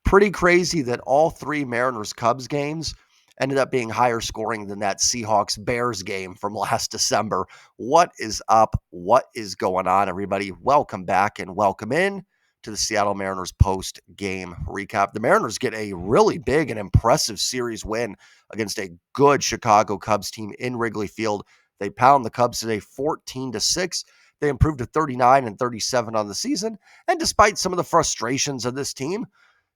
Pretty crazy that all three Mariners-Cubs games ended up being higher scoring than that Seahawks-Bears game from last December. What is up? What is going on, everybody? Welcome back and welcome in to the Seattle Mariners post-game recap. The Mariners get a really big and impressive series win against a good Chicago Cubs team in Wrigley Field. They pound the Cubs today 14-6. They improved to 39 and 37 on the season. And despite some of the frustrations of this team,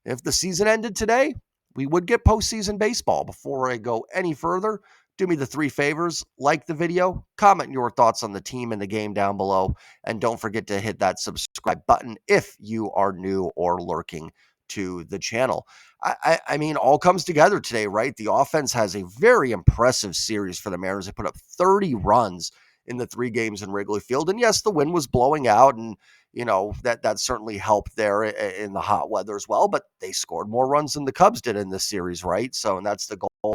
if the season ended today, we would get postseason baseball. Before I go any further, do me the three favors: like the video, comment your thoughts on the team and the game down below, and don't forget to hit that subscribe button if you are new or lurking to the channel. I mean, all comes together today, right? The offense has a very impressive series for the Mariners. They put up 30 runs in the three games in Wrigley Field. And yes, the wind was blowing out, and that certainly helped there in the hot weather as well. But they scored more runs than the Cubs did in this series, right? So, and that's the goal.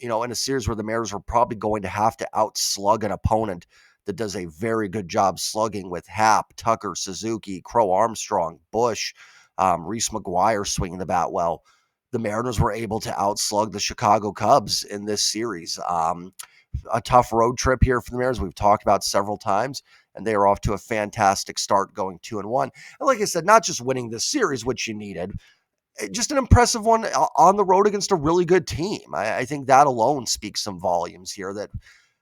In a series where the Mariners are probably going to have to outslug an opponent that does a very good job slugging with Happ, Tucker, Suzuki, Crow Armstrong, Bush, Reese McGuire swinging the bat well. The Mariners were able to outslug the Chicago Cubs in this series. A tough road trip here for the Mariners, we've talked about several times, and they are off to a fantastic start, going 2-1. And like I said, not just winning this series, which you needed, just an impressive one on the road against a really good team. I think that alone speaks some volumes here, that,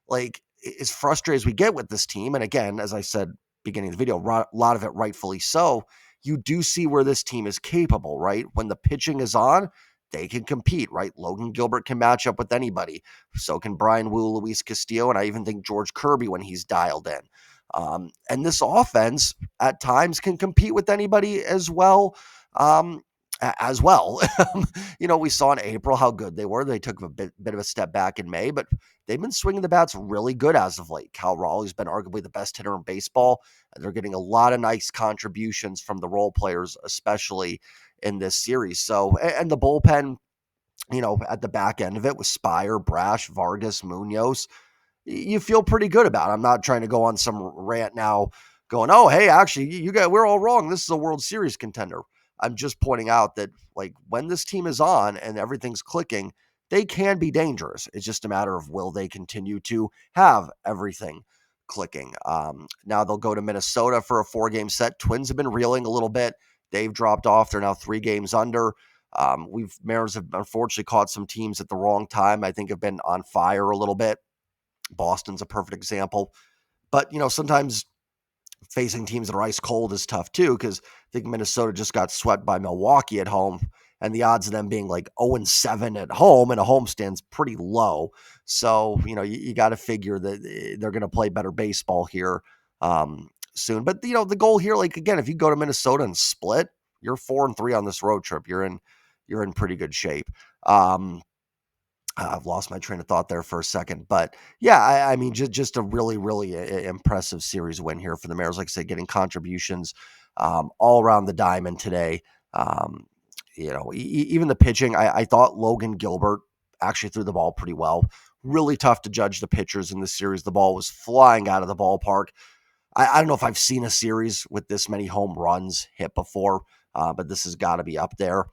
like, as frustrated as we get with this team, and again, as I said beginning of the video, a lot of it rightfully so, you do see where this team is capable, right? When the pitching is on, they can compete, right? Logan Gilbert can match up with anybody. So can Brian Wu, Luis Castillo, and I even think George Kirby when he's dialed in. And this offense at times can compete with anybody as well. We saw in April how good they were. They took a bit of a step back in May, but they've been swinging the bats really good as of late. Cal Raleigh's been arguably the best hitter in baseball. And they're getting a lot of nice contributions from the role players, especially in this series. So, and the bullpen, at the back end of it with Spire, Brash, Vargas, Munoz, you feel pretty good about it. I'm not trying to go on some rant now going, oh, hey, actually, we're all wrong. This is a World Series contender. I'm just pointing out that, like, when this team is on and everything's clicking, they can be dangerous. It's just a matter of, will they continue to have everything clicking? Now they'll go to Minnesota for a 4-game set. Twins have been reeling a little bit. They've dropped off. They're now 3 games under. Mariners have unfortunately caught some teams at the wrong time. I think have been on fire a little bit. Boston's a perfect example. But, sometimes facing teams that are ice cold is tough too, because I think Minnesota just got swept by Milwaukee at home, and the odds of them being like 0-7 at home in a homestand pretty low. So, you got to figure that they're going to play better baseball here soon. But, the goal here, like, again, if you go to Minnesota and split, you're 4-3 on this road trip. You're in pretty good shape. I've lost my train of thought there for a second, but yeah, I mean, just a really, really impressive series win here for the Mariners. Like I said, getting contributions all around the diamond today. Even the pitching, I thought Logan Gilbert actually threw the ball pretty well. Really tough to judge the pitchers in this series. The ball was flying out of the ballpark. I don't know if I've seen a series with this many home runs hit before, but this has got to be up there.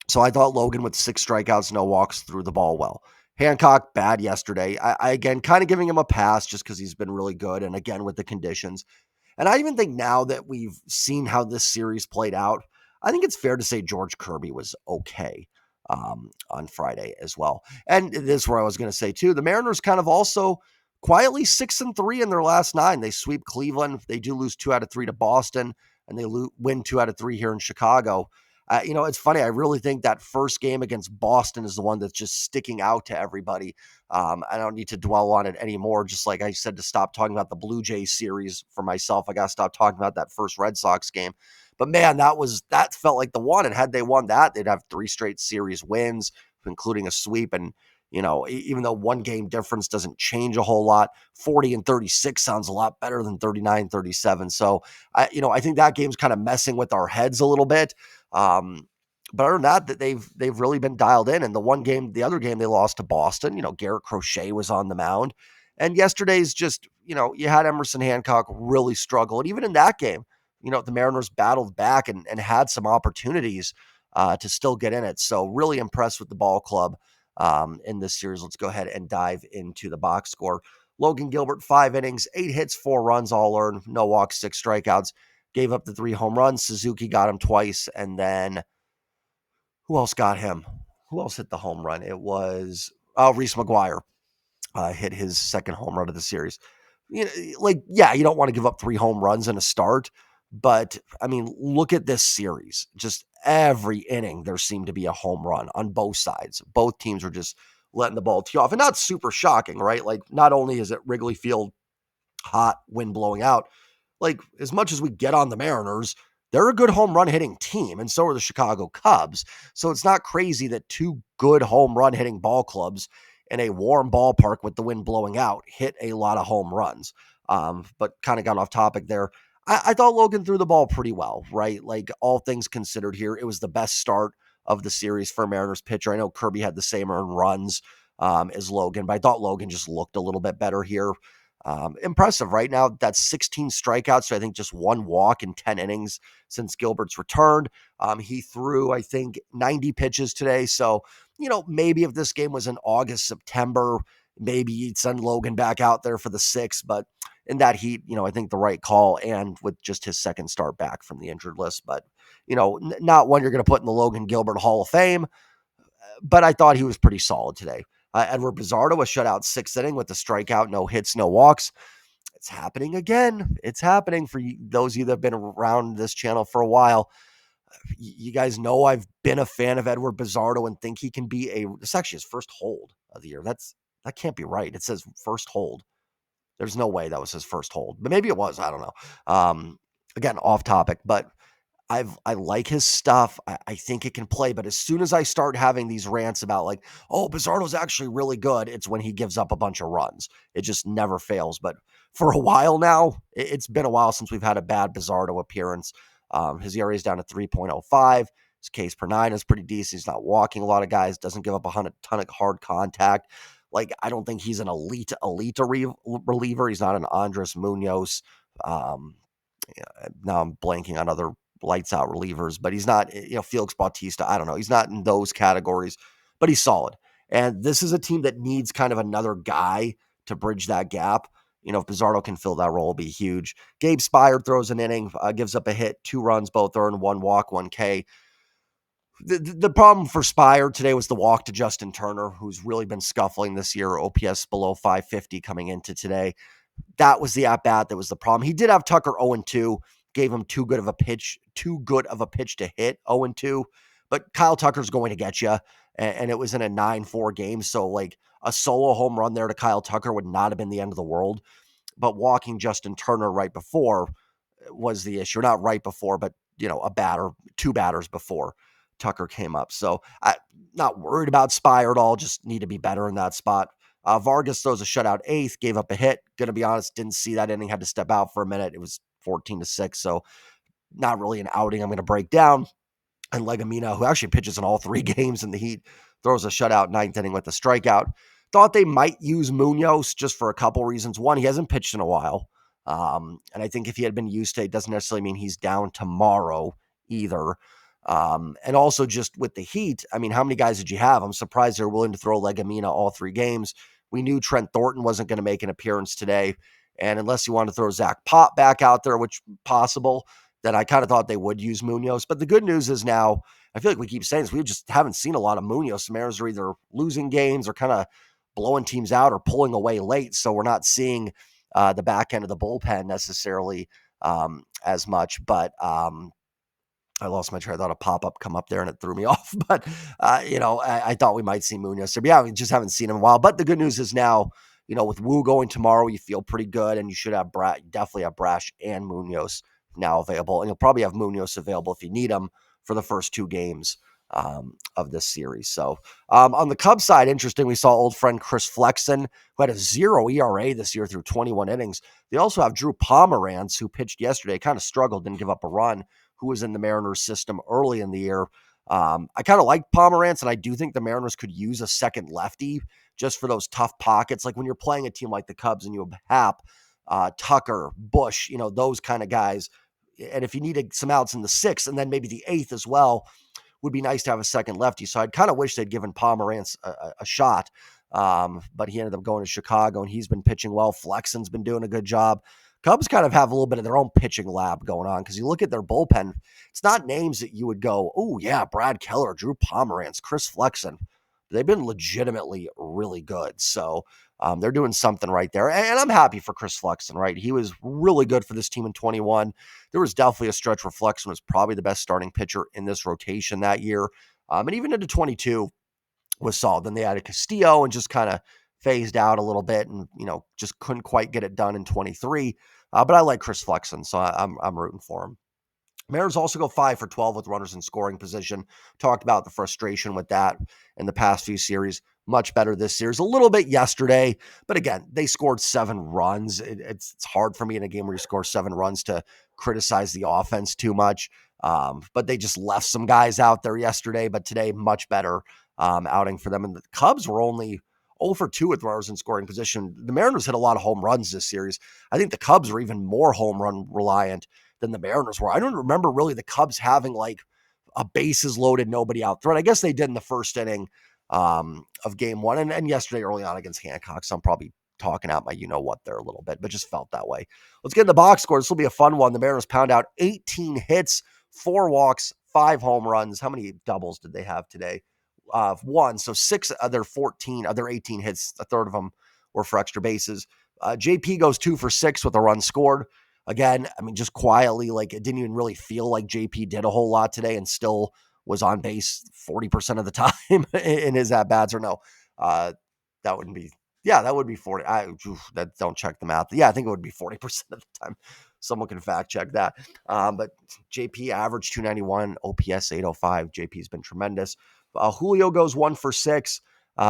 So I thought Logan, with 6 strikeouts, no walks, threw the ball well. Hancock, bad yesterday. I again, kind of giving him a pass just because he's been really good, and again, with the conditions. And I even think now that we've seen how this series played out, I think it's fair to say George Kirby was okay on Friday as well. And this is where I was going to say, too, the Mariners kind of also quietly 6-3 in their last 9. They sweep Cleveland. They do lose 2 out of 3 to Boston, and they win 2 out of 3 here in Chicago. It's funny. I really think that first game against Boston is the one that's just sticking out to everybody. I don't need to dwell on it anymore. Just like I said, to stop talking about the Blue Jays series for myself, I got to stop talking about that first Red Sox game. But man, that felt like the one. And had they won that, they'd have 3 straight series wins, including a sweep. And, even though 1 game difference doesn't change a whole lot, 40-36 sounds a lot better than 39-37. So, I think that game's kind of messing with our heads a little bit. But other than that, they've really been dialed in. And the other game they lost to Boston, Garrett Crochet was on the mound. And yesterday's just, you had Emerson Hancock really struggle. And even in that game, the Mariners battled back and had some opportunities to still get in it. So really impressed with the ball club in this series. Let's go ahead and dive into the box score. Logan Gilbert, 5 innings, 8 hits, 4 runs, all earned, no walks, 6 strikeouts. Gave up the 3 home runs. Suzuki got him twice, and then who else got him? Who else hit the home run? It was Reese McGuire hit his second home run of the series. You don't want to give up 3 home runs in a start, but I mean, look at this series. Just every inning, there seemed to be a home run on both sides. Both teams were just letting the ball tee off, and not super shocking, right? Like, not only is it Wrigley Field hot, wind blowing out, like, as much as we get on the Mariners, they're a good home run hitting team, and so are the Chicago Cubs. So it's not crazy that 2 good home run hitting ball clubs in a warm ballpark with the wind blowing out hit a lot of home runs. But kind of got off topic there. I thought Logan threw the ball pretty well, right? Like, all things considered here, it was the best start of the series for a Mariners pitcher. I know Kirby had the same earned runs as Logan, but I thought Logan just looked a little bit better here. Impressive, right? Now that's 16 strikeouts, so I think just 1 walk in 10 innings since Gilbert's returned. He threw, I think, 90 pitches today. So, maybe if this game was in August, September, maybe you'd send Logan back out there for the 6th. But in that heat, I think the right call, and with just his second start back from the injured list. But, not one you're going to put in the Logan Gilbert Hall of Fame, but I thought he was pretty solid today. Edward Bizardo was shut out 6th inning with a strikeout, no hits, no walks. It's happening again. It's happening for those of you that have been around this channel for a while. You guys know I've been a fan of Edward Bizardo and think he can be it's actually his first hold of the year. That can't be right. It says first hold. There's no way that was his first hold, but maybe it was. I don't know. Again, off topic, but I like his stuff. I think it can play, but as soon as I start having these rants about like, oh, Bizardo's actually really good, it's when he gives up a bunch of runs. It just never fails. But for a while now, it's been a while since we've had a bad Bizardo appearance. His ERA is down to 3.05. His Ks per 9 is pretty decent. He's not walking a lot of guys, doesn't give up a ton of hard contact. Like, I don't think he's an elite reliever. He's not an Andres Munoz. Now I'm blanking on other lights out relievers, but he's not, Felix Bautista. I don't know. He's not in those categories, but he's solid. And this is a team that needs kind of another guy to bridge that gap. If Bizardo can fill that role, it'll be huge. Gabe Spire throws an inning, gives up a hit, 2 runs, both earned, 1 walk, 1 K. The problem for Spire today was the walk to Justin Turner, who's really been scuffling this year. OPS below 550 coming into today. That was the at-bat that was the problem. He did have Tucker 0-2, gave him too good of a pitch to hit 0-2, but Kyle Tucker's going to get you, and it was in a 9-4 game, so like a solo home run there to Kyle Tucker would not have been the end of the world, but walking Justin Turner right before was the issue. Not right before, but, two batters before Tucker came up. So I'm not worried about Spire at all, just need to be better in that spot. Vargas throws a shutout 8th, gave up a hit. Gonna be honest, didn't see that inning, had to step out for a minute. It was 14-6, so not really an outing I'm going to break down. And Legumina, who actually pitches in all 3 games in the heat, throws a shutout 9th inning with a strikeout. Thought they might use Munoz just for a couple reasons. One, he hasn't pitched in a while. And I think if he had been used to it, doesn't necessarily mean he's down tomorrow either. And also just with the heat, I mean, how many guys did you have? I'm surprised they're willing to throw Legumina all 3 games. We knew Trent Thornton wasn't going to make an appearance today. And unless you want to throw Zach Pop back out there, which possible, then I kind of thought they would use Munoz. But the good news is now, I feel like we keep saying this, we just haven't seen a lot of Munoz. The Mariners are either losing games or kind of blowing teams out or pulling away late. So we're not seeing the back end of the bullpen necessarily as much. But I lost my train. I thought a pop-up come up there and it threw me off. But, I thought we might see Munoz. So, yeah, we just haven't seen him in a while. But the good news is now, with Wu going tomorrow, you feel pretty good. And you should have definitely have Brash and Munoz now available. And you'll probably have Munoz available if you need him for the first 2 games of this series. So, on the Cubs side, interesting, we saw old friend Chris Flexen, who had a 0 ERA this year through 21 innings. They also have Drew Pomeranz, who pitched yesterday, kind of struggled, didn't give up a run, who was in the Mariners system early in the year. I kind of like Pomeranz, and I do think the Mariners could use a second lefty just for those tough pockets. Like when you're playing a team like the Cubs and you have Happ, Tucker, Bush, those kind of guys, And if you needed some outs in the 6th and then maybe the 8th as well, would be nice to have a second lefty. So I'd kind of wish they'd given Pomerantz a shot. But he ended up going to Chicago, and he's been pitching well. Flexen's been doing a good job. Cubs kind of have a little bit of their own pitching lab going on because you look at their bullpen, it's not names that you would go, oh, yeah, Brad Keller, Drew Pomerantz, Chris Flexen. They've been legitimately really good. So they're doing something right there. And I'm happy for Chris Flexen, right? He was really good for this team in 21. There was definitely a stretch where Flexen was probably the best starting pitcher in this rotation that year. And even into 22 was solid. Then they added Castillo and just kind of phased out a little bit and, just couldn't quite get it done in 23. But I like Chris Flexen, so I'm rooting for him. Mariners also go 5 for 12 with runners in scoring position. Talked about the frustration with that in the past few series. Much better this series. A little bit yesterday, but again, they scored 7 runs. It's hard for me in a game where you score 7 runs to criticize the offense too much. But they just left some guys out there yesterday, but today, much better outing for them. And the Cubs were only 0 for 2 with runners in scoring position. The Mariners hit a lot of home runs this series. I think the Cubs are even more home run reliant than the Mariners were. I don't remember really the Cubs having like a bases loaded, nobody out threat. I guess they did in the first inning of game 1 and yesterday early on against Hancock. So I'm probably talking out my what there a little bit, but just felt that way. Let's get in the box score. This will be a fun one. The Mariners pound out 18 hits, 4 walks, 5 home runs. How many doubles did they have today? 1. So 6 of their 18 hits, a third of them were for extra bases. JP goes 2 for 6 with a run scored. Again, I mean, just quietly, like it didn't even really feel like JP did a whole lot today and still was on base 40% of the time in his at-bats, or no. That wouldn't be, that would be 40. Don't check the math. Yeah, I think it would be 40% of the time. Someone can fact check that. But JP averaged 291, OPS 805. JP's been tremendous. Julio goes 1 for 6. Did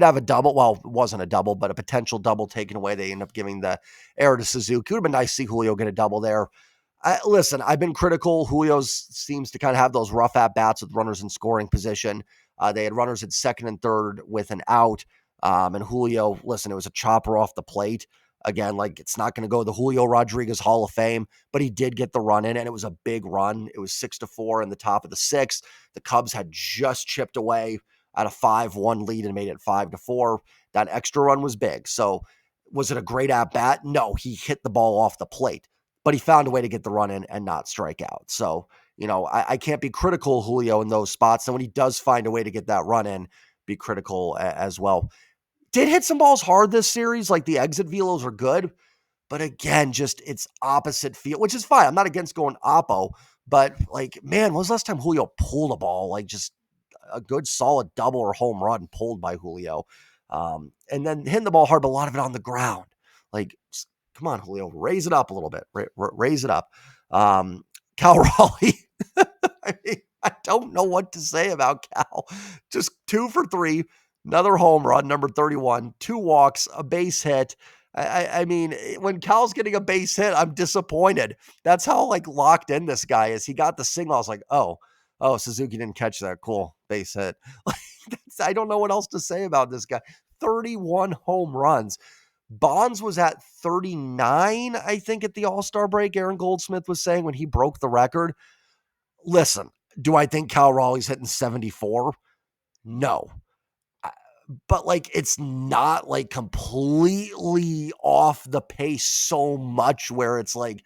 have a double. Well, it wasn't a double, but a potential double taken away. They end up giving the error to Suzuki. It would have been nice to see Julio get a double there. Listen, I've been critical. Julio seems to kind of have those rough at-bats with runners in scoring position. They had runners at second and third with an out. And Julio, listen, it was a chopper off the plate. Again, like it's not going to go the Julio Rodriguez Hall of Fame, but he did get the run in, and it was a big run. It was 6-4 in the top of the 6th. The Cubs had just chipped away at a 5-1 lead and made it 5-4. That extra run was big. So was it a great at-bat? No, he hit the ball off the plate, but he found a way to get the run in and not strike out. So, I can't be critical of Julio in those spots. And when he does find a way to get that run in, be critical as well. Did hit some balls hard this series. Like the exit velos are good, but again, just it's opposite field, which is fine. I'm not against going oppo, but like, man, when was the last time Julio pulled a ball? Like just a good solid double or home run pulled by Julio. And then hitting the ball hard, but a lot of it on the ground. Like, come on, Julio, raise it up a little bit. Raise it up. Cal Raleigh. I don't know what to say about Cal. Just 2 for 3, another home run, number 31, 2 walks, a base hit. I mean, when Cal's getting a base hit, I'm disappointed. That's how like locked in this guy is. He got the signal. I was like, oh, Suzuki didn't catch that. Cool. Base hit. I don't know what else to say about this guy. 31 home runs. Bonds was at 39, I think, at the All-Star break. Aaron Goldsmith was saying when he broke the record. Listen, do I think Cal Raleigh's hitting 74? No. But like, it's not like completely off the pace so much where it's like,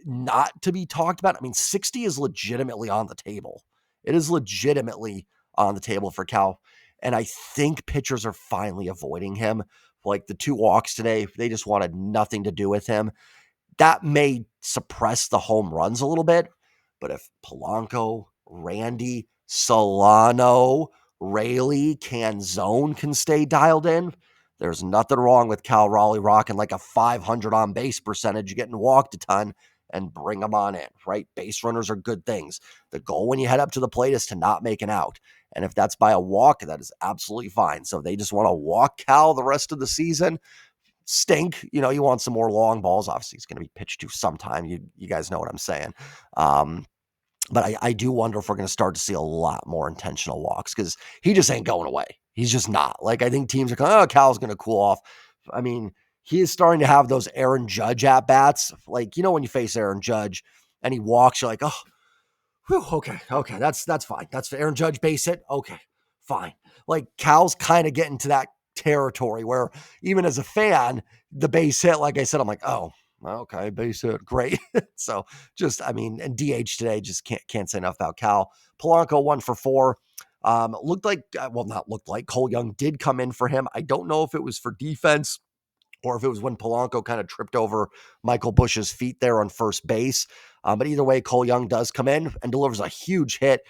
not to be talked about. I mean, 60 is legitimately on the table. It is legitimately on the table for Cal. And I think pitchers are finally avoiding him. Like the 2 walks today, they just wanted nothing to do with him. That may suppress the home runs a little bit. But if Polanco, Randy, Solano, Wrigley, Canzone can stay dialed in, there's nothing wrong with Cal Raleigh rocking like a 500 on base percentage, getting walked a ton, and bring them on in, right? Base runners are good things. The goal when you head up to the plate is to not make an out. And if that's by a walk, that is absolutely fine. So they just want to walk Cal the rest of the season. Stink. You want some more long balls. Obviously, it's going to be pitched to sometime. You guys know what I'm saying. But I do wonder if we're going to start to see a lot more intentional walks because he just ain't going away. He's just not. Like, I think teams are going, oh, Cal's going to cool off. I mean, he is starting to have those Aaron Judge at bats. Like, when you face Aaron Judge and he walks, you're like, oh, whew, okay, that's fine. That's Aaron Judge base hit. Okay, fine. Like Cal's kind of getting to that territory where even as a fan, the base hit, like I said, I'm like, oh, okay, base hit, great. So and DH today, just can't say enough about Cal. Polanco 1 for 4. Looked like, not looked like, Cole Young did come in for him. I don't know if it was for defense or if it was when Polanco kind of tripped over Michael Busch's feet there on first base. But either way, Cole Young does come in and delivers a huge hit.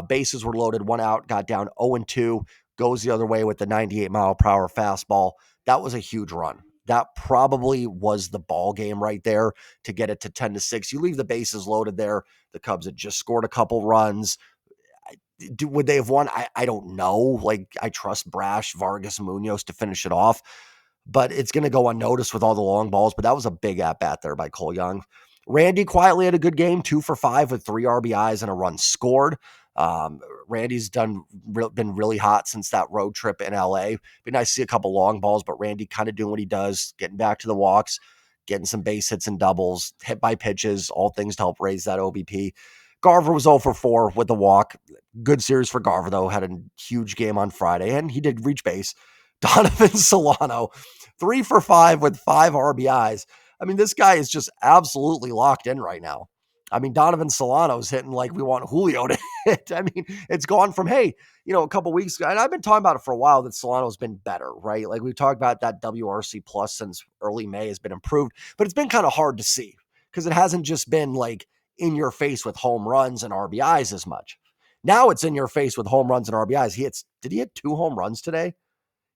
Bases were loaded, 1 out, got down 0-2, goes the other way with the 98-mile-per-hour fastball. That was a huge run. That probably was the ball game right there to get it to 10-6. You leave the bases loaded there. The Cubs had just scored a couple runs. Would they have won? I don't know. Like, I trust Brash, Vargas, Munoz to finish it off, but it's going to go unnoticed with all the long balls. But that was a big at-bat there by Cole Young. Randy quietly had a good game, 2 for 5 with 3 RBIs and a run scored. Randy's been really hot since that road trip in LA. Be nice to see a couple long balls, but Randy kind of doing what he does, getting back to the walks, getting some base hits and doubles, hit by pitches, all things to help raise that OBP. Garver was 0 for 4 with a walk. Good series for Garver, though. Had a huge game on Friday, and he did reach base. Donovan Solano, 3 for 5 with 5 RBIs. I mean, this guy is just absolutely locked in right now. I mean, Donovan Solano's hitting like we want Julio to hit. I mean, it's gone from, hey, a couple weeks ago, and I've been talking about it for a while, that Solano's been better, right? Like we've talked about that WRC plus since early May has been improved, but it's been kind of hard to see because it hasn't just been like in your face with home runs and RBIs as much. Now it's in your face with home runs and RBIs. Did he hit 2 home runs today?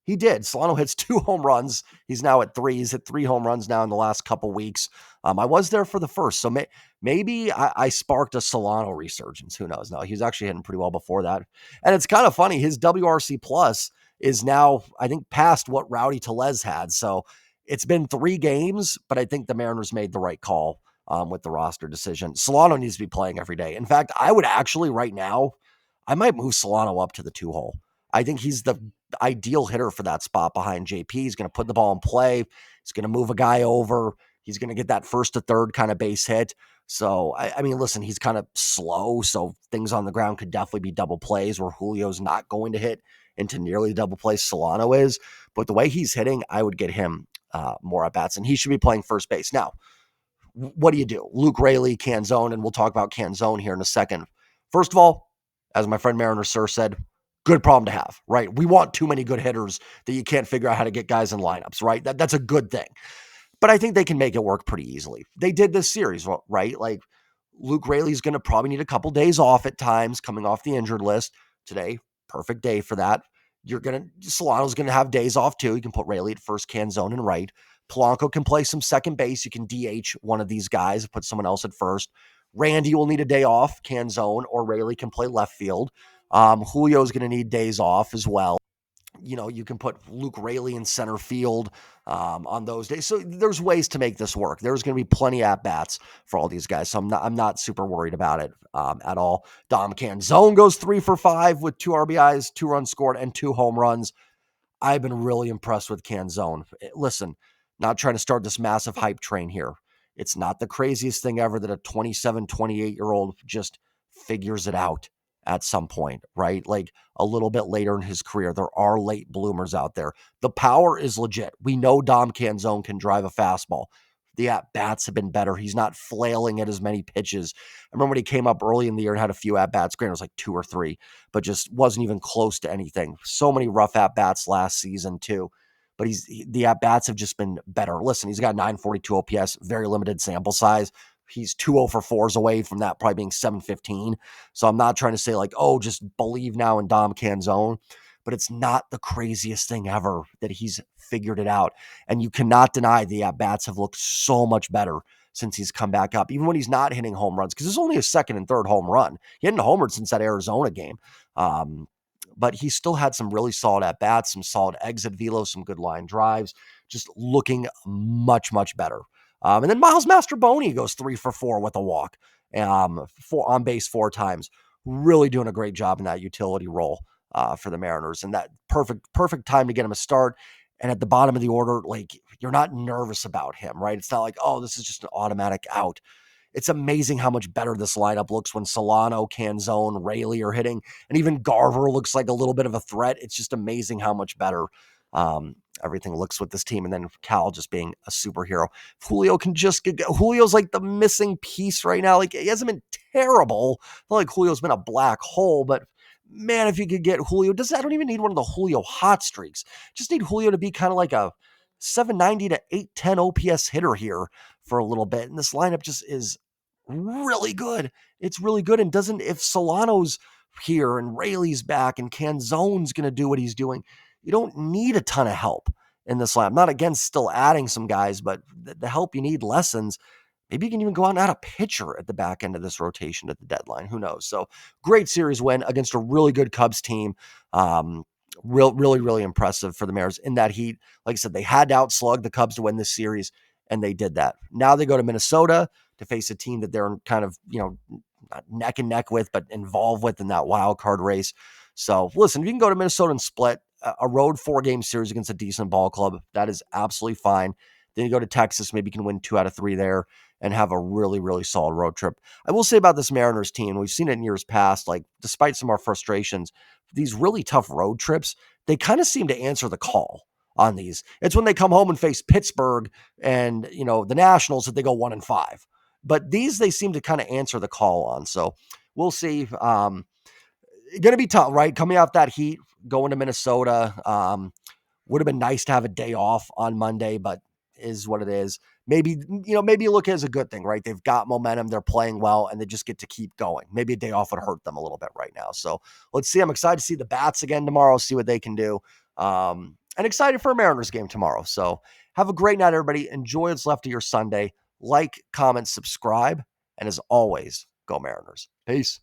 He did. Solano hits 2 home runs. He's now at 3. He's hit 3 home runs now in the last couple weeks. I was there for the first, so maybe I sparked a Solano resurgence. Who knows? No, he was actually hitting pretty well before that. And it's kind of funny. His WRC plus is now, I think, past what Rowdy Tellez had. So it's been 3 games, but I think the Mariners made the right call with the roster decision. Solano needs to be playing every day. In fact, I would actually right now, I might move Solano up to the 2-hole. I think he's the ideal hitter for that spot behind JP. He's going to put the ball in play. He's going to move a guy over. He's going to get that first to third kind of base hit. So, I mean, listen, he's kind of slow, so things on the ground could definitely be double plays where Julio's not going to hit into nearly the double play Solano is. But the way he's hitting, I would get him more at-bats, and he should be playing first base. Now, what do you do? Luke Wrigley, Canzone, and we'll talk about Canzone here in a second. First of all, as my friend Mariner Sir said, good problem to have, right? We want too many good hitters that you can't figure out how to get guys in lineups, right? That's a good thing. But I think they can make it work pretty easily. They did this series, right? Like Luke Rayleigh's going to probably need a couple days off at times coming off the injured list. Today, perfect day for that. Solano's going to have days off too. You can put Rayleigh at first, Canzone and right. Polanco can play some second base. You can DH one of these guys, put someone else at first. Randy will need a day off, Canzone, or Rayleigh can play left field. Julio's going to need days off as well. You can put Luke Rayleigh in center field on those days. So there's ways to make this work. There's going to be plenty of at-bats for all these guys. So I'm not super worried about it at all. Dom Canzone goes 3 for 5 with 2 RBIs, 2 runs scored, and 2 home runs. I've been really impressed with Canzone. Listen, not trying to start this massive hype train here. It's not the craziest thing ever that a 27, 28-year-old just figures it out at some point, right? Like a little bit later in his career. There are late bloomers out there. The power is legit. We know Dom Canzone can drive a fastball. The at-bats have been better. He's not flailing at as many pitches. I remember when he came up early in the year and had a few at-bats. Granted, it was like 2 or 3, but just wasn't even close to anything. So many rough at-bats last season too. But the at-bats have just been better. Listen, he's got 942 OPS, very limited sample size. He's 2 for 4s away from that probably being 715. So I'm not trying to say like, oh, just believe now in Dom Canzone, but it's not the craziest thing ever that he's figured it out. And you cannot deny the at-bats have looked so much better since he's come back up, even when he's not hitting home runs, because it's only his second and third home run. He hadn't homered since that Arizona game. But he still had some really solid at-bats, some solid exit velo, some good line drives, just looking much, much better. And then Miles Mastroboni goes 3 for 4 with a walk, on base 4 times. Really doing a great job in that utility role for the Mariners. And that perfect time to get him a start. And at the bottom of the order, like, you're not nervous about him, right? It's not like, oh, this is just an automatic out. It's amazing how much better this lineup looks when Solano, Canzone, Wrigley are hitting, and even Garver looks like a little bit of a threat. It's just amazing how much better everything looks with this team. And then Cal just being a superhero. If Julio can just get, Julio's like the missing piece right now. Like, he hasn't been terrible. Not like Julio's been a black hole, but man, if you could get Julio, I don't even need one of the Julio hot streaks. Just need Julio to be kind of like a 790 to 810 OPS hitter here for a little bit. And this lineup just is really good. It's really good. And if Solano's here and Rayleigh's back and Canzone's going to do what he's doing, you don't need a ton of help in this lineup. I'm not against still adding some guys, but the help you need lessens. Maybe you can even go out and add a pitcher at the back end of this rotation at the deadline. Who knows? So great series win against a really good Cubs team. Really, really impressive for the Mariners in that heat. Like I said, they had to outslug the Cubs to win this series, and they did that. Now they go to Minnesota to face a team that they're kind of, not neck and neck with, but involved with in that wild card race. So listen, if you can go to Minnesota and split a road 4-game series against a decent ball club, that is absolutely fine. Then you go to Texas, maybe you can win 2 out of 3 there and have a really, really solid road trip. I will say about this Mariners team, we've seen it in years past, like despite some of our frustrations, these really tough road trips, they kind of seem to answer the call on these. It's when they come home and face Pittsburgh and, the Nationals that they go 1-5. But these, they seem to kind of answer the call on. So we'll see. Going to be tough, right? Coming off that heat, going to Minnesota. Would have been nice to have a day off on Monday, but is what it is. Maybe you look at it as a good thing, right? They've got momentum, they're playing well, and they just get to keep going. Maybe a day off would hurt them a little bit right now. So let's see. I'm excited to see the Bats again tomorrow, see what they can do. And excited for a Mariners game tomorrow. So have a great night, everybody. Enjoy what's left of your Sunday. Like, comment, subscribe, and as always, go Mariners. Peace.